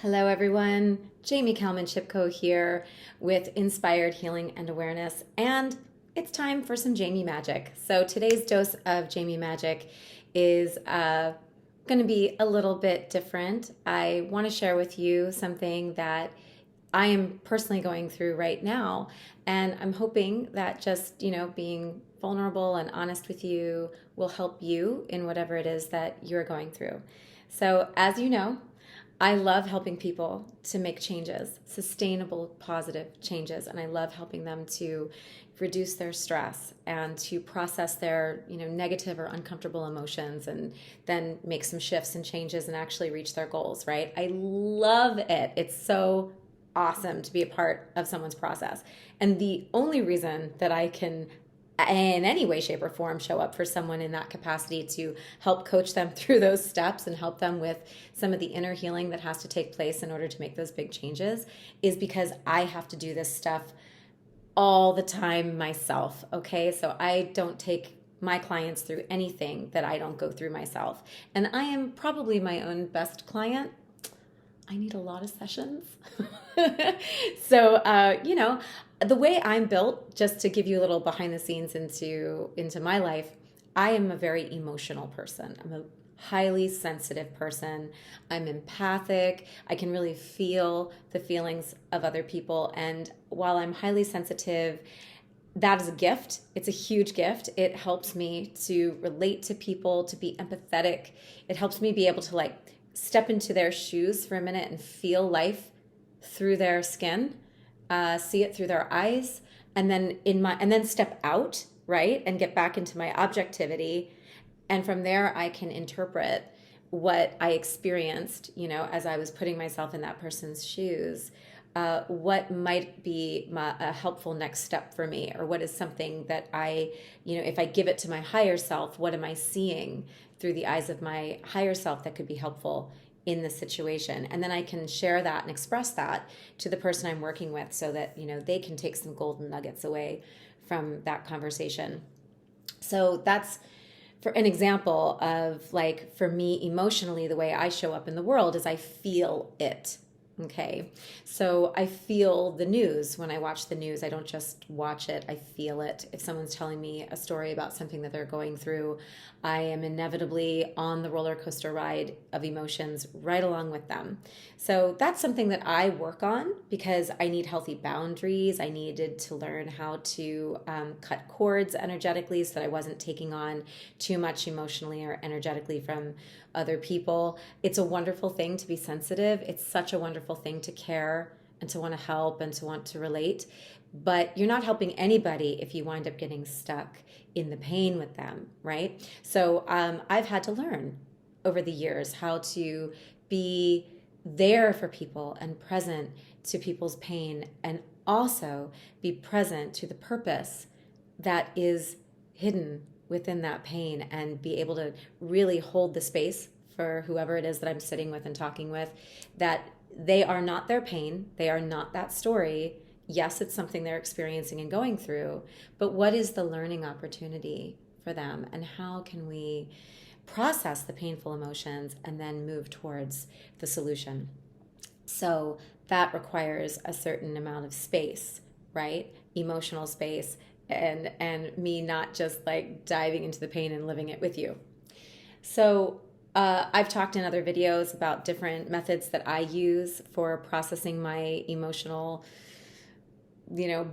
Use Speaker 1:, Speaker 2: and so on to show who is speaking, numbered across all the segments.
Speaker 1: Hello, everyone. Jaime Kalman Chipko here with Inspired Healing and Awareness, and it's time for some Jaime Magic. So today's dose of Jaime Magic is going to be a little bit different. I want to share with you something that I am personally going through right now, and I'm hoping that just, being vulnerable and honest with you will help you in whatever it is that you're going through. So, as you know, I love helping people to make changes, sustainable, positive changes, and I love helping them to reduce their stress and to process their, negative or uncomfortable emotions and then make some shifts and changes and actually reach their goals, right? I love it. It's so awesome to be a part of someone's process. And the only reason that I can in any way, shape, or form show up for someone in that capacity to help coach them through those steps and help them with some of the inner healing that has to take place in order to make those big changes is because I have to do this stuff all the time myself. Okay, so I don't take my clients through anything that I don't go through myself, and I am probably my own best client. I need a lot of sessions. So, the way I'm built, just to give you a little behind the scenes into my life, I am a very emotional person. I'm a highly sensitive person. I'm empathic. I can really feel the feelings of other people. And while I'm highly sensitive, that is a gift. It's a huge gift. It helps me to relate to people, to be empathetic. It helps me be able to step into their shoes for a minute and feel life through their skin, see it through their eyes, and then step out, right, and get back into my objectivity. And from there, I can interpret what I experienced, as I was putting myself in that person's shoes. What might be a helpful next step for me, or what is something that if I give it to my higher self, what am I seeing through the eyes of my higher self that could be helpful in this situation? And then I can share that and express that to the person I'm working with so that, they can take some golden nuggets away from that conversation. So that's for an example of for me emotionally, the way I show up in the world is I feel it. Okay, so I feel the news when I watch the news. I don't just watch it, I feel it. If someone's telling me a story about something that they're going through, I am inevitably on the roller coaster ride of emotions right along with them. So that's something that I work on because I need healthy boundaries. I needed to learn how to cut cords energetically so that I wasn't taking on too much emotionally or energetically from other people. It's a wonderful thing to be sensitive. It's such a wonderful thing to care and to want to help and to want to relate. But you're not helping anybody if you wind up getting stuck in the pain with them, right? So I've had to learn over the years how to be there for people and present to people's pain, and also be present to the purpose that is hidden within that pain, and be able to really hold the space for whoever it is that I'm sitting with and talking with, that they are not their pain, they are not that story. Yes, it's something they're experiencing and going through, but what is the learning opportunity for them, and how can we process the painful emotions and then move towards the solution? So that requires a certain amount of space, right? Emotional space, and me not just diving into the pain and living it with you. So I've talked in other videos about different methods that I use for processing my emotional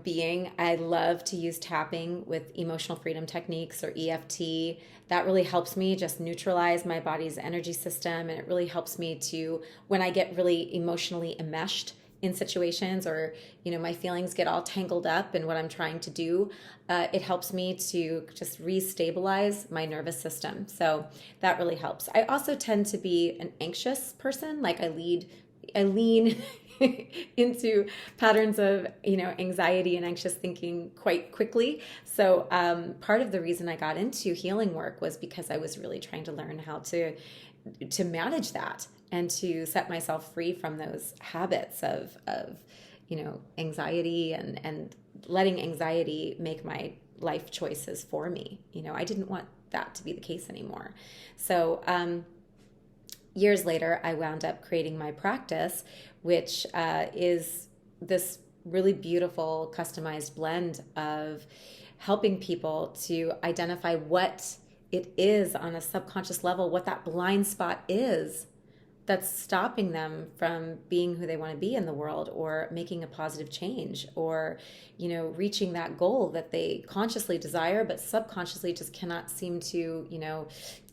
Speaker 1: being. I love to use tapping with emotional freedom techniques, or EFT. That really helps me just neutralize my body's energy system, and it really helps me to, when I get really emotionally enmeshed in situations, or my feelings get all tangled up in what I'm trying to do, it helps me to just restabilize my nervous system. So that really helps. I also tend to be an anxious person. I lean into patterns of anxiety and anxious thinking quite quickly. So part of the reason I got into healing work was because I was really trying to learn how to manage that and to set myself free from those habits of anxiety, and letting anxiety make my life choices for me. I didn't want that to be the case anymore. So years later, I wound up creating my practice, which is this really beautiful customized blend of helping people to identify what it is on a subconscious level, what that blind spot is that's stopping them from being who they want to be in the world, or making a positive change, or reaching that goal that they consciously desire but subconsciously just cannot seem to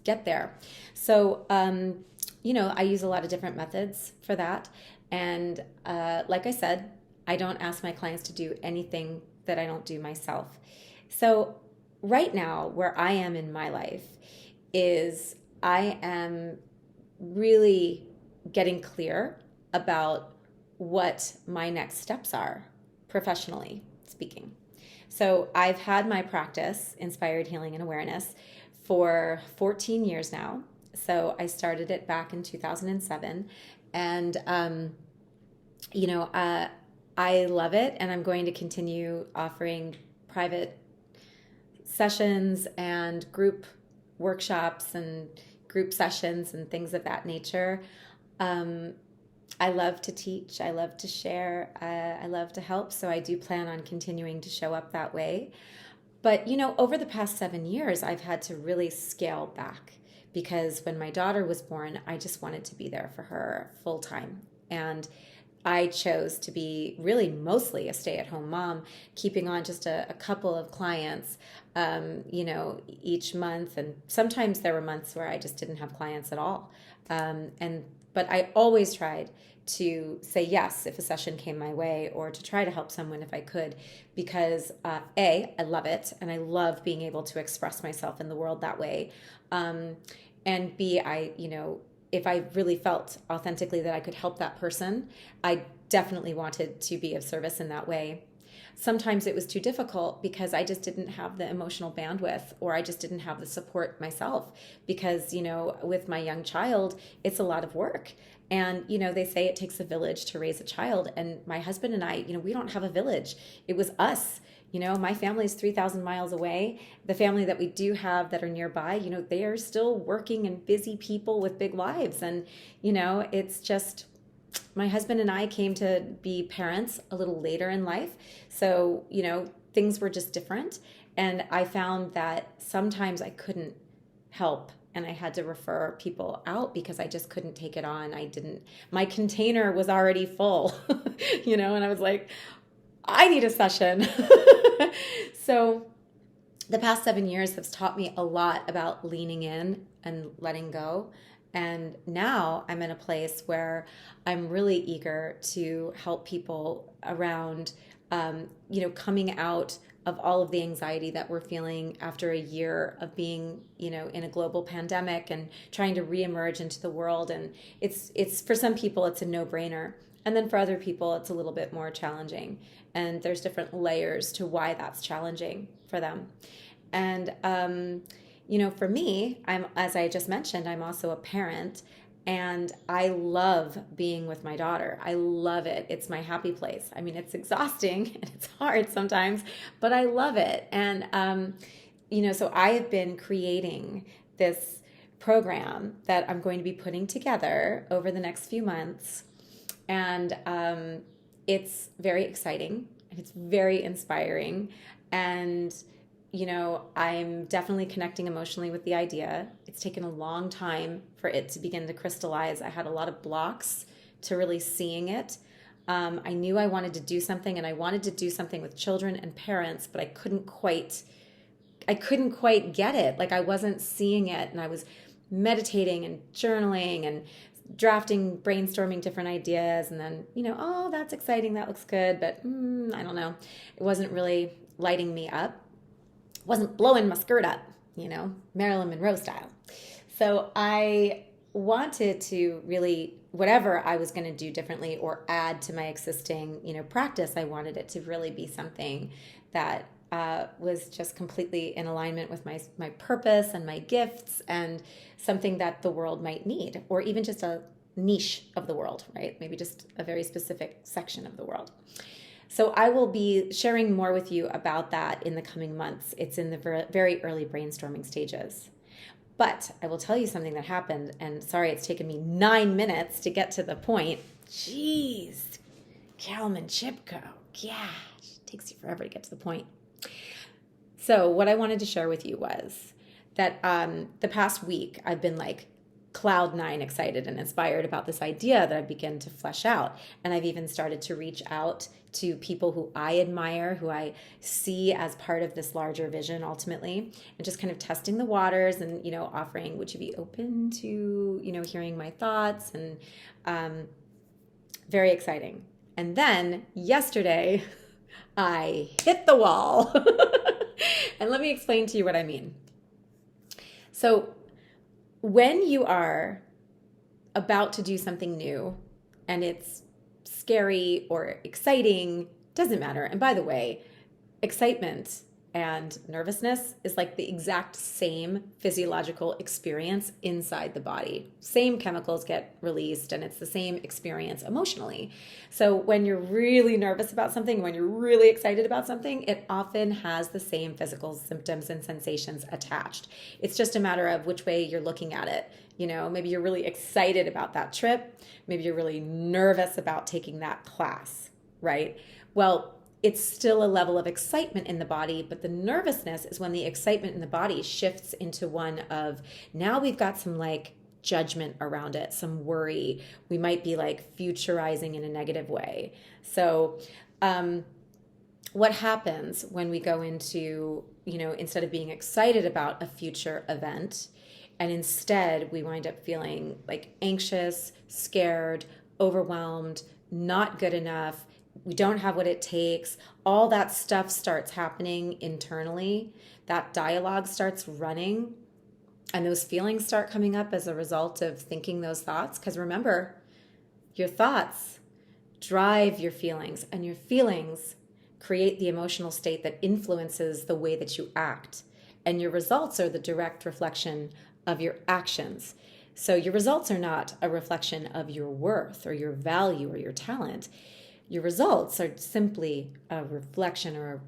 Speaker 1: get there. So I use a lot of different methods for that. And like I said, I don't ask my clients to do anything that I don't do myself. So right now, where I am in my life is I am really getting clear about what my next steps are, professionally speaking. So I've had my practice, Inspired Healing and Awareness, for 14 years now. So I started it back in 2007. And, I love it. And I'm going to continue offering private sessions and group workshops and group sessions and things of that nature. I love to teach. I love to share. I love to help. So I do plan on continuing to show up that way. But, over the past 7 years, I've had to really scale back, because when my daughter was born, I just wanted to be there for her full time. And I chose to be really mostly a stay-at-home mom, keeping on just a couple of clients, each month. And sometimes there were months where I just didn't have clients at all. But I always tried to say yes if a session came my way, or to try to help someone if I could, because A, I love it, and I love being able to express myself in the world that way. And B, if I really felt authentically that I could help that person, I definitely wanted to be of service in that way. Sometimes it was too difficult because I just didn't have the emotional bandwidth, or I just didn't have the support myself, because, with my young child, it's a lot of work. And, they say it takes a village to raise a child. And my husband and I, we don't have a village. It was us. My family is 3,000 miles away. The family that we do have that are nearby, they are still working and busy people with big lives. And, it's just, my husband and I came to be parents a little later in life. So, things were just different. And I found that sometimes I couldn't help, and I had to refer people out because I just couldn't take it on. My container was already full, and I was like, I need a session. So the past 7 years has taught me a lot about leaning in and letting go. And now I'm in a place where I'm really eager to help people around, coming out of all of the anxiety that we're feeling after a year of being, in a global pandemic and trying to reemerge into the world. And it's for some people, it's a no-brainer. And then for other people, it's a little bit more challenging. And there's different layers to why that's challenging for them. And, for me, as I just mentioned, I'm also a parent, and I love being with my daughter. I love it. It's my happy place. I mean, it's exhausting and it's hard sometimes, but I love it. And, so I have been creating this program that I'm going to be putting together over the next few months. And it's very exciting, and it's very inspiring. And, I'm definitely connecting emotionally with the idea. It's taken a long time for it to begin to crystallize. I had a lot of blocks to really seeing it. I knew I wanted to do something, and I wanted to do something with children and parents, but I couldn't quite get it. Like, I wasn't seeing it, and I was meditating and journaling and drafting, brainstorming different ideas, and then, oh, that's exciting, that looks good, but I don't know. It wasn't really lighting me up. It wasn't blowing my skirt up, Marilyn Monroe style. So I wanted to really, whatever I was going to do differently or add to my existing, practice, I wanted it to really be something that was just completely in alignment with my purpose and my gifts, and something that the world might need, or even just a niche of the world, right? Maybe just a very specific section of the world. So I will be sharing more with you about that in the coming months. It's in the very early brainstorming stages. But I will tell you something that happened, and sorry it's taken me 9 minutes to get to the point. Jeez, Kalman Chipko. Gosh, it takes you forever to get to the point. So what I wanted to share with you was that the past week I've been like cloud nine excited and inspired about this idea that I've begun to flesh out. And I've even started to reach out to people who I admire, who I see as part of this larger vision ultimately, and just kind of testing the waters and, offering, would you be open to, hearing my thoughts? And very exciting. And then yesterday I hit the wall. And let me explain to you what I mean. So when you are about to do something new and it's scary or exciting, doesn't matter. And by the way, excitement and nervousness is like the exact same physiological experience inside the body. Same chemicals get released and it's the same experience emotionally. So when you're really nervous about something, when you're really excited about something, it often has the same physical symptoms and sensations attached. It's just a matter of which way you're looking at it. Maybe you're really excited about that trip. Maybe you're really nervous about taking that class, right? Well, it's still a level of excitement in the body, but the nervousness is when the excitement in the body shifts into one of, now we've got some like judgment around it, some worry. We might be like futurizing in a negative way. So what happens when we go into, instead of being excited about a future event, and instead we wind up feeling like anxious, scared, overwhelmed, not good enough, we don't have what it takes, all that stuff starts happening internally, that dialogue starts running, and those feelings start coming up as a result of thinking those thoughts. Because remember, your thoughts drive your feelings, and your feelings create the emotional state that influences the way that you act. And your results are the direct reflection of your actions. So your results are not a reflection of your worth or your value or your talent. Your results are simply a reflection or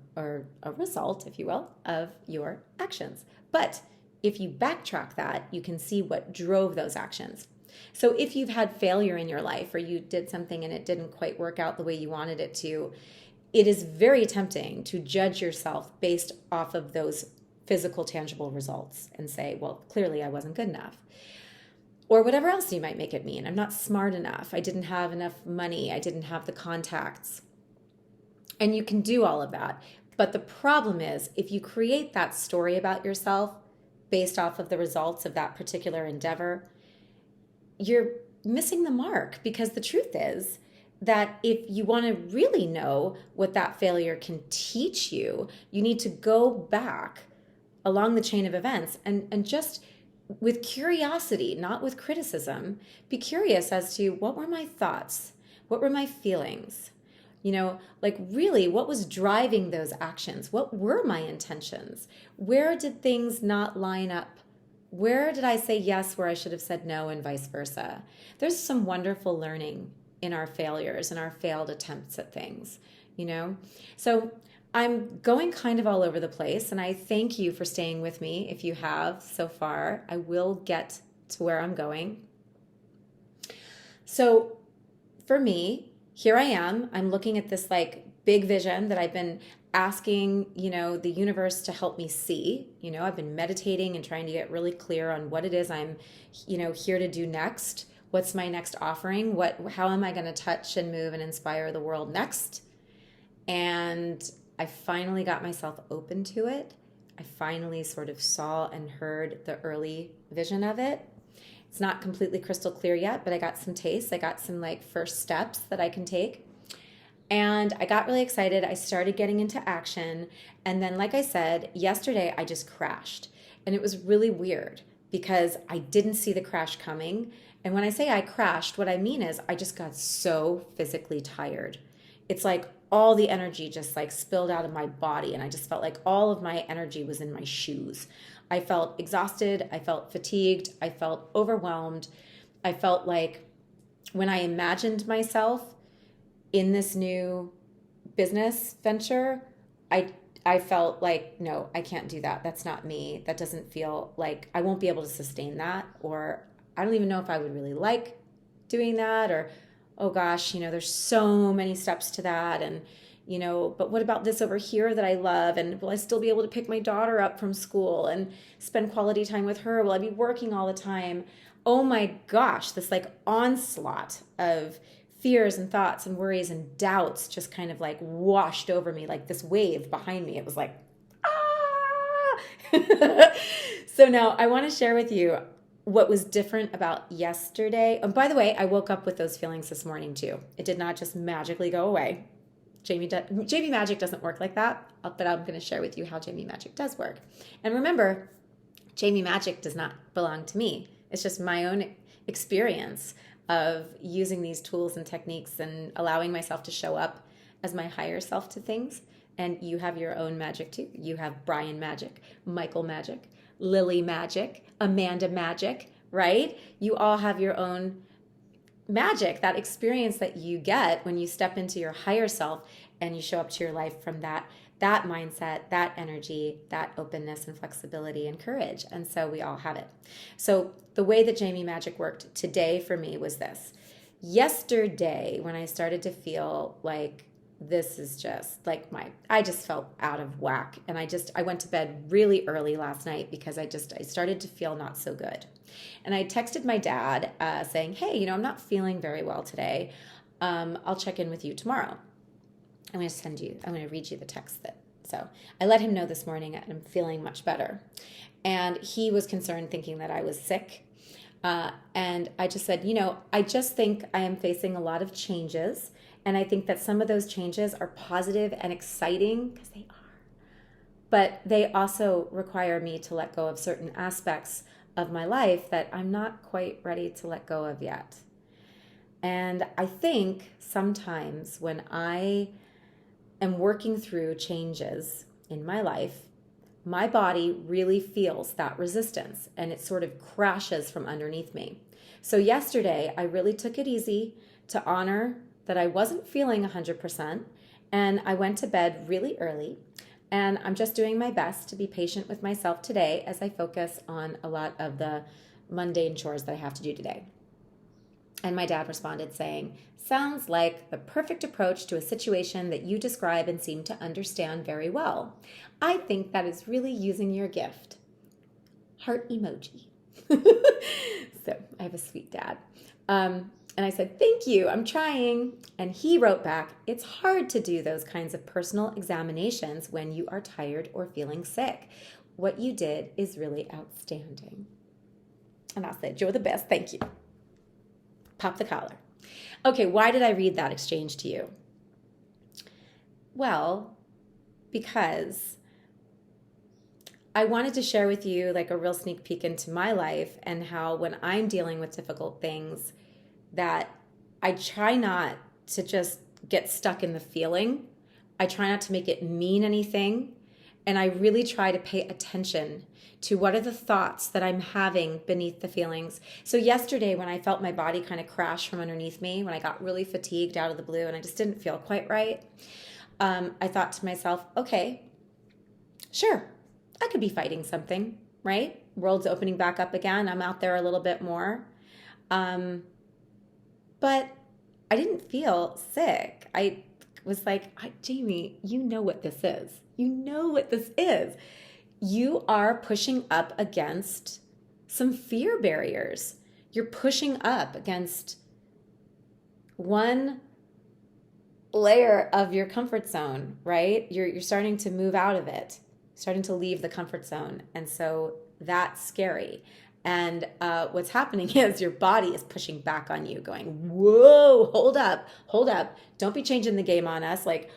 Speaker 1: a result, if you will, of your actions. But if you backtrack that, you can see what drove those actions. So if you've had failure in your life or you did something and it didn't quite work out the way you wanted it to, it is very tempting to judge yourself based off of those physical, tangible results and say, well, clearly I wasn't good enough. Or whatever else you might make it mean. I'm not smart enough. I didn't have enough money. I didn't have the contacts. And you can do all of that. But the problem is, if you create that story about yourself based off of the results of that particular endeavor, you're missing the mark, because the truth is that if you want to really know what that failure can teach you, you need to go back along the chain of events and just with curiosity, not with criticism, be curious as to what were my thoughts? What were my feelings? Really, what was driving those actions? What were my intentions? Where did things not line up? Where did I say yes where I should have said no, and vice versa? There's some wonderful learning in our failures and our failed attempts at things, So I'm going kind of all over the place, and I thank you for staying with me if you have so far. I will get to where I'm going. So for me, here I am. I'm looking at this like big vision that I've been asking, the universe to help me see. I've been meditating and trying to get really clear on what it is I'm, here to do next. What's my next offering? How am I going to touch and move and inspire the world next? And I finally got myself open to it. I finally sort of saw and heard the early vision of it. It's not completely crystal clear yet, but I got some tastes. I got some like first steps that I can take. And I got really excited. I started getting into action. And then, like I said, yesterday I just crashed. And it was really weird because I didn't see the crash coming. And when I say I crashed, what I mean is I just got so physically tired. It's like all the energy just like spilled out of my body, and I just felt like all of my energy was in my shoes. I felt exhausted. I felt fatigued. I felt overwhelmed. I felt like when I imagined myself in this new business venture, I I felt like, no, I can't do that. That's not me. That doesn't feel like I won't be able to sustain that. Or I don't even know if I would really like doing that. Or, oh gosh, there's so many steps to that. And, but what about this over here that I love? And will I still be able to pick my daughter up from school and spend quality time with her? Will I be working all the time? Oh my gosh, this like onslaught of fears and thoughts and worries and doubts just kind of like washed over me like this wave behind me. It was like, ah! So now I want to share with you what was different about yesterday. And by the way, I woke up with those feelings this morning too. It did not just magically go away. Jamie Magic doesn't work like that, but I'm going to share with you how Jamie Magic does work. And remember, Jamie Magic does not belong to me. It's just my own experience of using these tools and techniques and allowing myself to show up as my higher self to things. And you have your own magic too. You have Brian Magic, Michael Magic, Lily Magic, Amanda Magic, right? You all have your own magic, that experience that you get when you step into your higher self and you show up to your life from that mindset, that energy, that openness and flexibility and courage. And so we all have it. So the way that Jamie Magic worked today for me was this. Yesterday, when I started to feel like this is just like I just felt out of whack. And I went to bed really early last night because I started to feel not so good. And I texted my dad saying, hey, I'm not feeling very well today. I'll check in with you tomorrow. I'm going to read you the text so I let him know this morning and I'm feeling much better. And he was concerned thinking that I was sick. And I just said, I just think I am facing a lot of changes. And I think that some of those changes are positive and exciting because they are. But they also require me to let go of certain aspects of my life that I'm not quite ready to let go of yet. And I think sometimes when I am working through changes in my life, my body really feels that resistance and it sort of crashes from underneath me. So yesterday, I really took it easy to honor that I wasn't feeling 100%, and I went to bed really early, and I'm just doing my best to be patient with myself today as I focus on a lot of the mundane chores that I have to do today. And my dad responded saying, sounds like the perfect approach to a situation that you describe and seem to understand very well. I think that is really using your gift. Heart emoji. So I have a sweet dad. And I said, thank you, I'm trying. And he wrote back, it's hard to do those kinds of personal examinations when you are tired or feeling sick. What you did is really outstanding. And I said, you're the best, thank you. Pop the collar. Okay, why did I read that exchange to you? Well, because I wanted to share with you like a real sneak peek into my life and how when I'm dealing with difficult things that I try not to just get stuck in the feeling. I try not to make it mean anything. And I really try to pay attention to what are the thoughts that I'm having beneath the feelings. So yesterday when I felt my body kind of crash from underneath me, when I got really fatigued out of the blue and I just didn't feel quite right, I thought to myself, okay, sure, I could be fighting something, right? World's opening back up again. I'm out there a little bit more. But I didn't feel sick. I was like, Jamie, you know what this is. You know what this is. You are pushing up against some fear barriers. You're pushing up against one layer of your comfort zone, right? You're starting to move out of it, starting to leave the comfort zone. And so that's scary. And what's happening is your body is pushing back on you, going, whoa, hold up. Don't be changing the game on us. Like,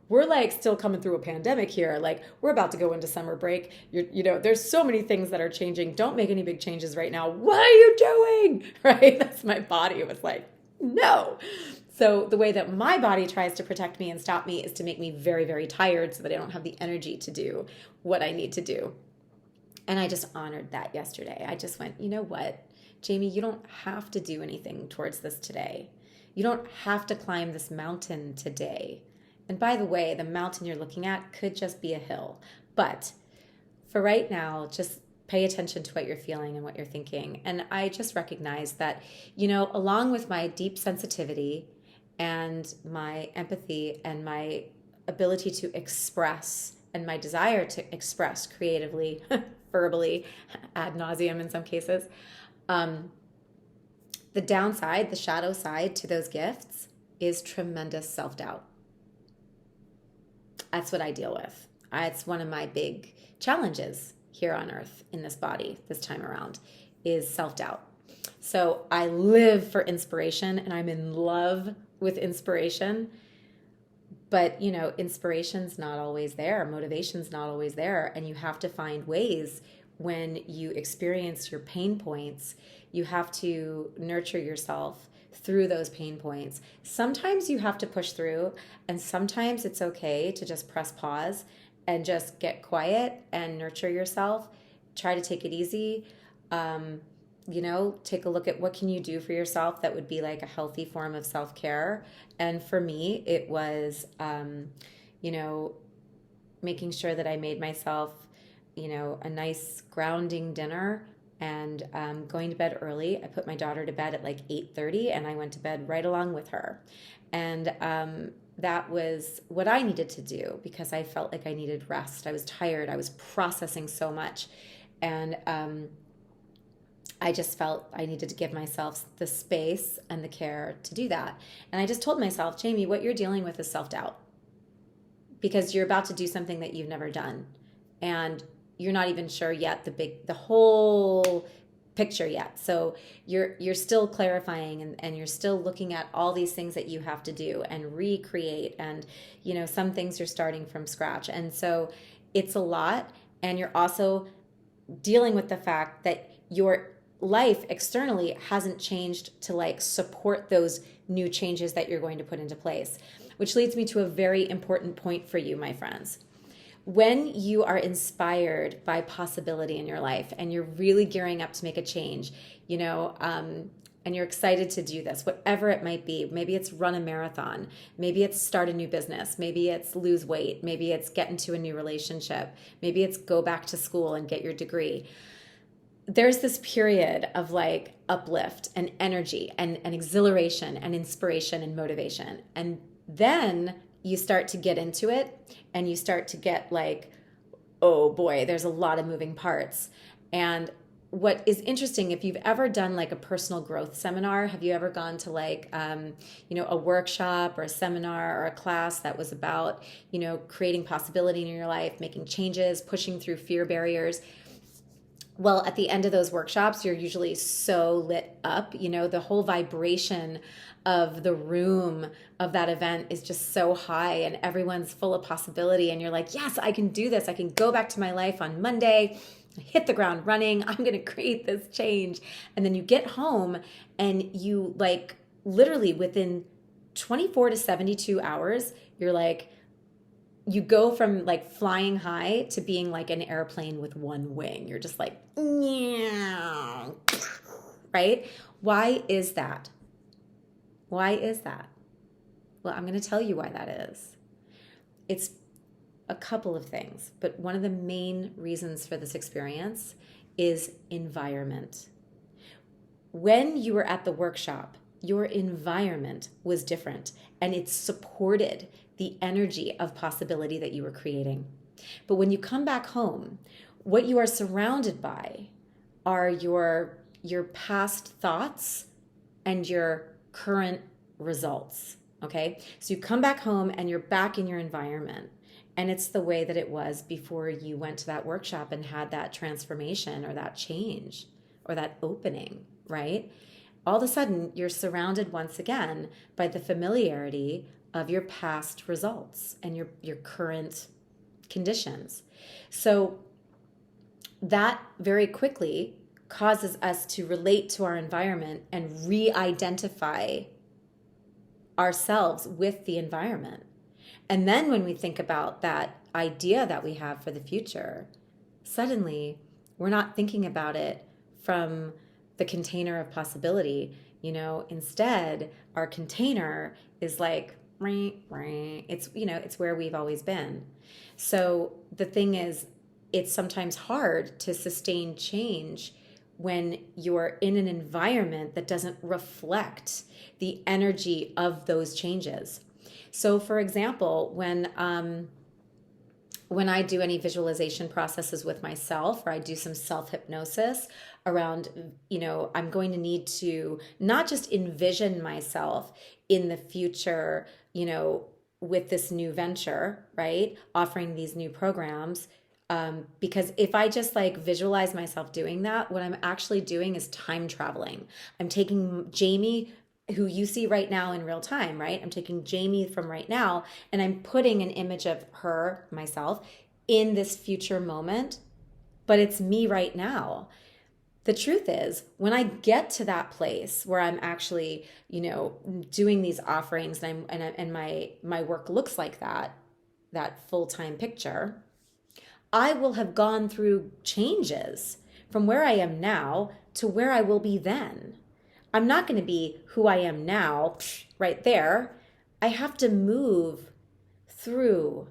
Speaker 1: we're like still coming through a pandemic here. Like, we're about to go into summer break. There's so many things that are changing. Don't make any big changes right now. What are you doing? Right? That's my body. It was like, no. So the way that my body tries to protect me and stop me is to make me very, very tired so that I don't have the energy to do what I need to do. And I just honored that yesterday. I just went, you know what, Jamie, you don't have to do anything towards this today. You don't have to climb this mountain today. And by the way, the mountain you're looking at could just be a hill. But for right now, just pay attention to what you're feeling and what you're thinking. And I just recognize that, along with my deep sensitivity and my empathy and my ability to express and my desire to express creatively, verbally, ad nauseum in some cases, the downside, the shadow side to those gifts is tremendous self-doubt. That's what I deal with. It's one of my big challenges here on earth in this body this time around is self-doubt. So I live for inspiration and I'm in love with inspiration. But, inspiration's not always there. Motivation's not always there. And you have to find ways when you experience your pain points, you have to nurture yourself through those pain points. Sometimes you have to push through, and sometimes it's okay to just press pause and just get quiet and nurture yourself. Try to take it easy. Take a look at what can you do for yourself that would be like a healthy form of self-care. And for me, it was, making sure that I made myself, a nice grounding dinner and going to bed early. I put my daughter to bed at like 8:30 and I went to bed right along with her. And that was what I needed to do because I felt like I needed rest. I was tired. I was processing so much. And I just felt I needed to give myself the space and the care to do that. And I just told myself, Jamie, what you're dealing with is self-doubt because you're about to do something that you've never done. And you're not even sure yet the whole picture yet. So you're still clarifying and you're still looking at all these things that you have to do and recreate. And, some things you're starting from scratch. And so it's a lot. And you're also dealing with the fact that your life externally hasn't changed to like support those new changes that you're going to put into place, which leads me to a very important point for you, my friends. When you are inspired by possibility in your life and you're really gearing up to make a change, and you're excited to do this, whatever it might be, maybe it's run a marathon, maybe it's start a new business, maybe it's lose weight, maybe it's get into a new relationship, maybe it's go back to school and get your degree. There's this period of like uplift and energy and exhilaration and inspiration and motivation. And then you start to get into it and you start to get like, oh boy, there's a lot of moving parts. And what is interesting, if you've ever done like a personal growth seminar, have you ever gone to like, a workshop or a seminar or a class that was about, creating possibility in your life, making changes, pushing through fear barriers? Well, at the end of those workshops, you're usually so lit up, the whole vibration of the room of that event is just so high and everyone's full of possibility. And you're like, yes, I can do this. I can go back to my life on Monday, hit the ground running. I'm going to create this change. And then you get home and you like literally within 24 to 72 hours, you're like, you go from like flying high to being like an airplane with one wing. You're just like, yeah, right? Why is that? Why is that? Well, I'm going to tell you why that is. It's a couple of things, but one of the main reasons for this experience is environment. When you were at the workshop, your environment was different and it supported the energy of possibility that you were creating. But when you come back home, what you are surrounded by are your past thoughts and your current results, okay? So you come back home and you're back in your environment and it's the way that it was before you went to that workshop and had that transformation or that change or that opening, right? All of a sudden, you're surrounded once again by the familiarity of your past results and your current conditions. So that very quickly causes us to relate to our environment and re-identify ourselves with the environment. And then when we think about that idea that we have for the future, suddenly we're not thinking about it from the container of possibility. Instead, our container is like, It's, it's where we've always been. So the thing is, it's sometimes hard to sustain change when you're in an environment that doesn't reflect the energy of those changes. So for example, when I do any visualization processes with myself, or I do some self hypnosis around, I'm going to need to not just envision myself in the future, with this new venture, right? Offering these new programs. Because if I just like visualize myself doing that, what I'm actually doing is time traveling. I'm taking Jamie, who you see right now in real time, right? I'm taking Jamie from right now and I'm putting an image of her, myself, in this future moment, but it's me right now. The truth is, when I get to that place where I'm actually, doing these offerings and my work looks like that full-time picture, I will have gone through changes from where I am now to where I will be then. I'm not going to be who I am now, right there. I have to move through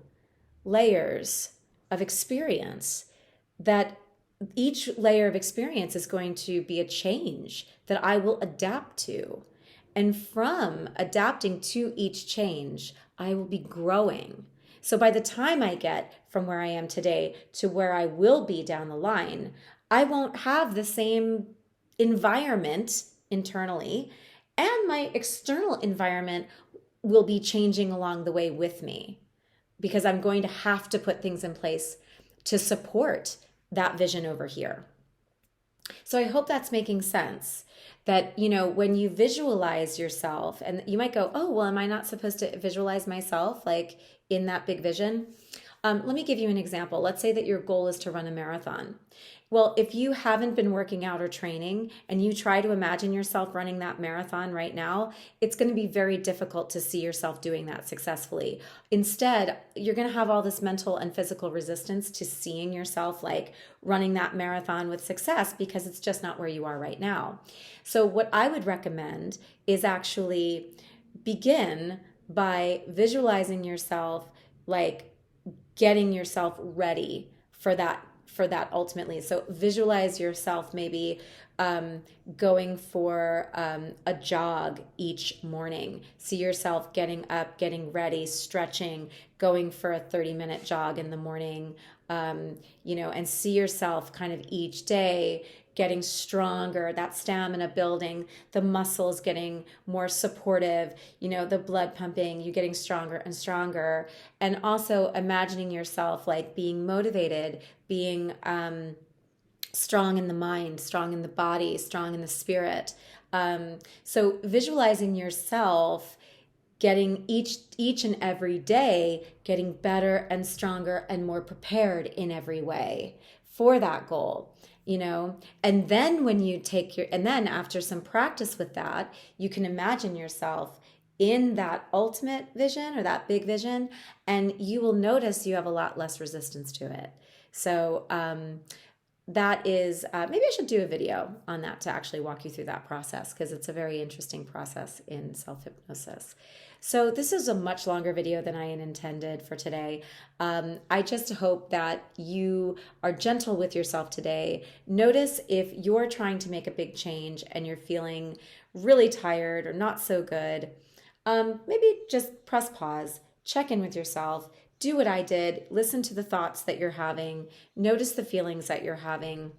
Speaker 1: layers of experience, that each layer of experience is going to be a change that I will adapt to. And from adapting to each change, I will be growing. So by the time I get from where I am today to where I will be down the line, I won't have the same environment internally, and my external environment will be changing along the way with me, because I'm going to have to put things in place to support that vision over here. So I hope that's making sense. That, when you visualize yourself, and you might go, oh, well, am I not supposed to visualize myself like in that big vision? Let me give you an example. Let's say that your goal is to run a marathon. Well, if you haven't been working out or training and you try to imagine yourself running that marathon right now, it's going to be very difficult to see yourself doing that successfully. Instead, you're going to have all this mental and physical resistance to seeing yourself like running that marathon with success, because it's just not where you are right now. So what I would recommend is actually begin by visualizing yourself like getting yourself ready for that ultimately. So visualize yourself maybe going for a jog each morning. See yourself getting up, getting ready, stretching, going for a 30-minute jog in the morning, and see yourself kind of each day getting stronger, that stamina building, the muscles getting more supportive, the blood pumping, you getting stronger and stronger. And also imagining yourself like being motivated, being strong in the mind, strong in the body, strong in the spirit. So visualizing yourself getting each and every day, getting better and stronger and more prepared in every way for that goal. And then and then after some practice with that, you can imagine yourself in that ultimate vision or that big vision, and you will notice you have a lot less resistance to it. So that is, maybe I should do a video on that to actually walk you through that process, because it's a very interesting process in self-hypnosis. So this is a much longer video than I had intended for today. I just hope that you are gentle with yourself today. Notice if you're trying to make a big change and you're feeling really tired or not so good. Maybe just press pause, check in with yourself, do what I did, listen to the thoughts that you're having, notice the feelings that you're having,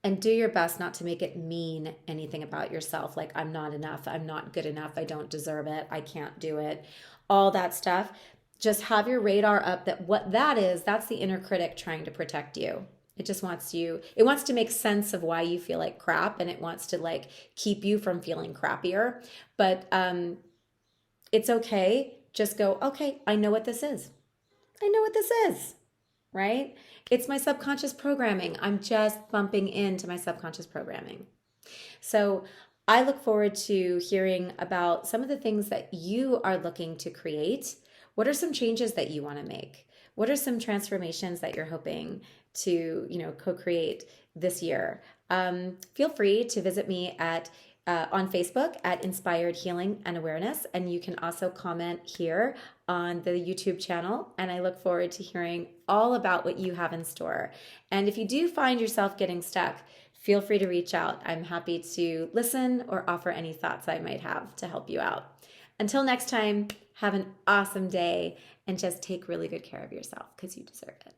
Speaker 1: and do your best not to make it mean anything about yourself, like I'm not enough, I'm not good enough, I don't deserve it, I can't do it, all that stuff. Just have your radar up that what that is, that's the inner critic trying to protect you. It just wants it wants to make sense of why you feel like crap, and it wants to like keep you from feeling crappier. But it's okay. Just go, okay, I know what this is. I know what this is, right? It's my subconscious programming. I'm just bumping into my subconscious programming. So I look forward to hearing about some of the things that you are looking to create. What are some changes that you want to make? What are some transformations that you're hoping to, co-create this year? Feel free to visit me at on Facebook at Inspired Healing and Awareness. And you can also comment here on the YouTube channel. And I look forward to hearing all about what you have in store. And if you do find yourself getting stuck, feel free to reach out. I'm happy to listen or offer any thoughts I might have to help you out. Until next time, have an awesome day and just take really good care of yourself because you deserve it.